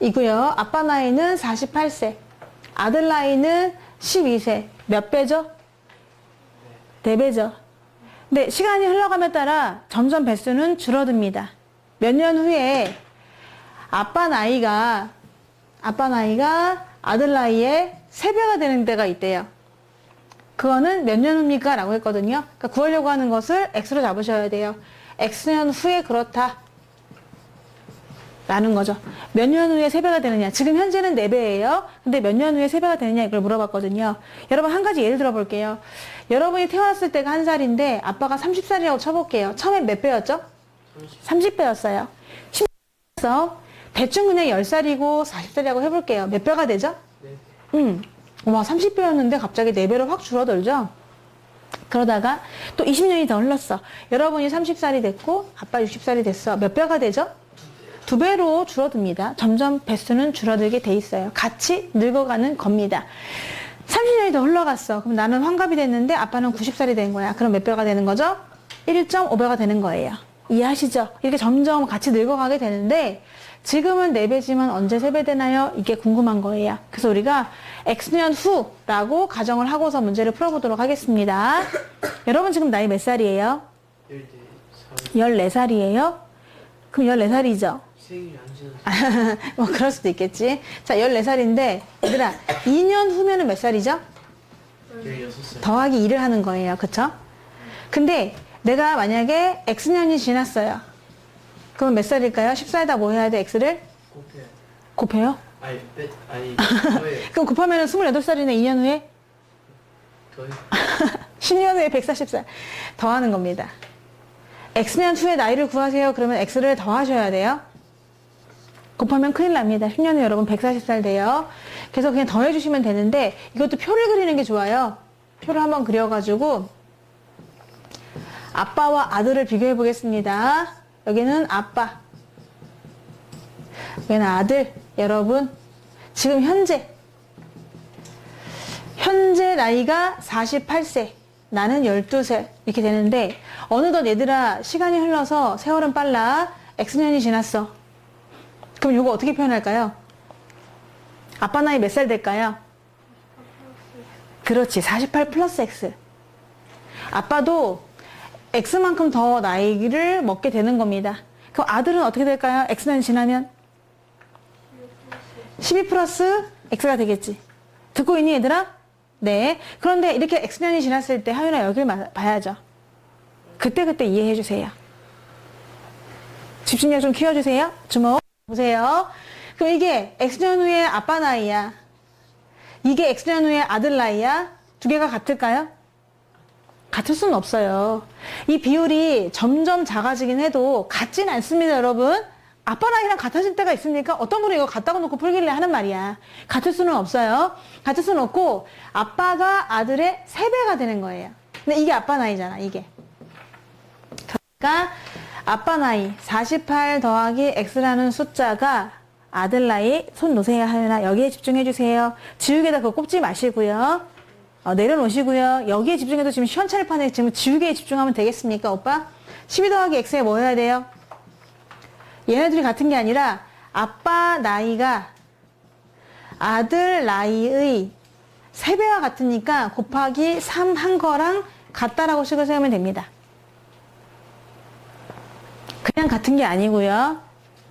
현재이고요. 아빠 나이는 48세, 아들 나이는 12세. 몇 배죠? 4배죠. 근데 시간이 흘러감에 따라 점점 배수는 줄어듭니다. 몇 년 후에 아빠 나이가 아들 나이의 3배가 되는 때가 있대요. 그거는 몇 년 후입니까? 라고 했거든요. 그러니까 구하려고 하는 것을 X로 잡으셔야 돼요. X년 후에 그렇다. 라는 거죠. 몇 년 후에 3배가 되느냐. 지금 현재는 4배예요. 근데 몇 년 후에 3배가 되느냐 이걸 물어봤거든요. 여러분 한 가지 예를 들어볼게요. 여러분이 태어났을 때가 1살인데 아빠가 30살이라고 쳐볼게요. 처음에 몇 배였죠? 30배였어요. 10배였어. 대충 그냥 10살이고 40살이라고 해볼게요. 몇 배가 되죠? 와, 30배였는데 갑자기 4배로 확 줄어들죠? 그러다가 또 20년이 더 흘렀어. 여러분이 30살이 됐고 아빠 60살이 됐어. 몇 배가 되죠? 2배로 줄어듭니다. 점점 배수는 줄어들게 돼 있어요. 같이 늙어가는 겁니다. 30년이 더 흘러갔어. 그럼 나는 환갑이 됐는데 아빠는 90살이 된 거야. 그럼 몇 배가 되는 거죠? 1.5배가 되는 거예요. 이해하시죠? 이렇게 점점 같이 늙어가게 되는데 지금은 4배지만 언제 3배 되나요? 이게 궁금한 거예요. 그래서 우리가 X년 후라고 가정을 하고서 문제를 풀어보도록 하겠습니다. 여러분 지금 나이 몇 살이에요? 14살이에요? 그럼 14살이죠? 생일이 안 지났어. 뭐 그럴 수도 있겠지. 자, 14살인데 얘들아 2년 후면은 몇 살이죠? 16살. 더하기 2를 하는 거예요. 그쵸? 근데 내가 만약에 X년이 지났어요. 그럼 몇 살일까요? 14에다 뭐 해야 돼? X를? 곱해요. 곱해요? 아니, 더해요. 그럼 곱하면 28살이네. 2년 후에? 더해요. 10년 후에 140살. 더하는 겁니다. X년 후에 나이를 구하세요. 그러면 X를 더하셔야 돼요. 곱하면 큰일 납니다. 10년 후에 여러분 140살 돼요. 그래서 그냥 더해주시면 되는데 이것도 표를 그리는 게 좋아요. 표를 한번 그려가지고 아빠와 아들을 비교해 보겠습니다. 여기는 아빠, 여기는 아들. 여러분 지금 현재 나이가 48세, 나는 12세 이렇게 되는데 어느덧 얘들아 시간이 흘러서 세월은 빨라. X년이 지났어. 그럼 이거 어떻게 표현할까요? 아빠 나이 몇 살 될까요? 그렇지, 48 플러스 X. 아빠도 X만큼 더 나이를 먹게 되는 겁니다. 그럼 아들은 어떻게 될까요? X년이 지나면 12 플러스 X가 되겠지. 듣고 있니 얘들아? 네. 그런데 이렇게 X년이 지났을 때 하윤아 여길 봐야죠. 그때 이해해 주세요. 집중력 좀 키워주세요. 주목 보세요. 그럼 이게 X년 후에 아빠 나이야. 이게 X년 후에 아들 나이야. 두 개가 같을까요? 같을 수는 없어요. 이 비율이 점점 작아지긴 해도 같진 않습니다, 여러분. 아빠 나이랑 같아질 때가 있습니까? 어떤 분은 이거 갖다가 놓고 풀길래 하는 말이야. 같을 수는 없어요. 같을 수는 없고 아빠가 아들의 3배가 되는 거예요. 근데 이게 아빠 나이잖아, 이게. 그러니까 아빠 나이 48 더하기 X라는 숫자가 아들 나이. 손 놓으세요, 하윤아. 여기에 집중해 주세요. 지우개에다 그거 꼽지 마시고요. 내려놓으시고요. 여기에 집중해도 지금 시원찮을판에 지금 지우개에 집중하면 되겠습니까, 오빠? 12 더하기 X에 뭐 해야 돼요? 얘네들이 같은 게 아니라 아빠 나이가 아들 나이의 3배와 같으니까 곱하기 3 한 거랑 같다라고 식을 세우면 됩니다. 그냥 같은 게 아니고요.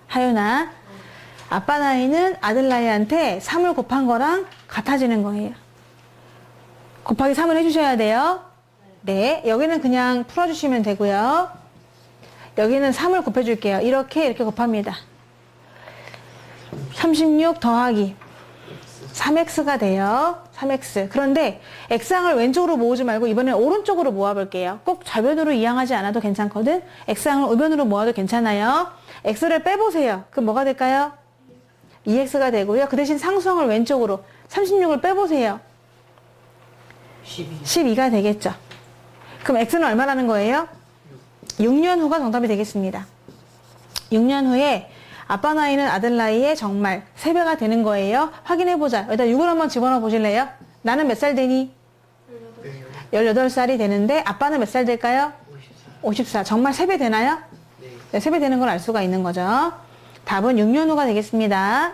하윤아, 아빠 나이는 아들 나이한테 3을 곱한 거랑 같아지는 거예요. 곱하기 3을 해주셔야 돼요. 네, 여기는 그냥 풀어주시면 되고요. 여기는 3을 곱해줄게요. 이렇게 곱합니다. 36 더하기 3x가 돼요. 3x. 그런데 x항을 왼쪽으로 모으지 말고 이번엔 오른쪽으로 모아볼게요. 꼭 좌변으로 이항하지 않아도 괜찮거든. x항을 우변으로 모아도 괜찮아요. x를 빼보세요. 그럼 뭐가 될까요? 2x가 되고요. 그 대신 상수항을 왼쪽으로 36을 빼보세요. 12가 되겠죠. 그럼 x는 얼마라는 거예요? 6년 후가 정답이 되겠습니다. 6년 후에 아빠 나이는 아들 나이에 정말 3배가 되는 거예요. 확인해보자. 여기다 6을 한번 집어넣어 보실래요? 나는 몇 살 되니? 18살이 되는데 아빠는 몇 살 될까요? 54. 정말 3배 되나요? 네. 네, 3배 되는 걸 알 수가 있는 거죠. 답은 6년 후가 되겠습니다.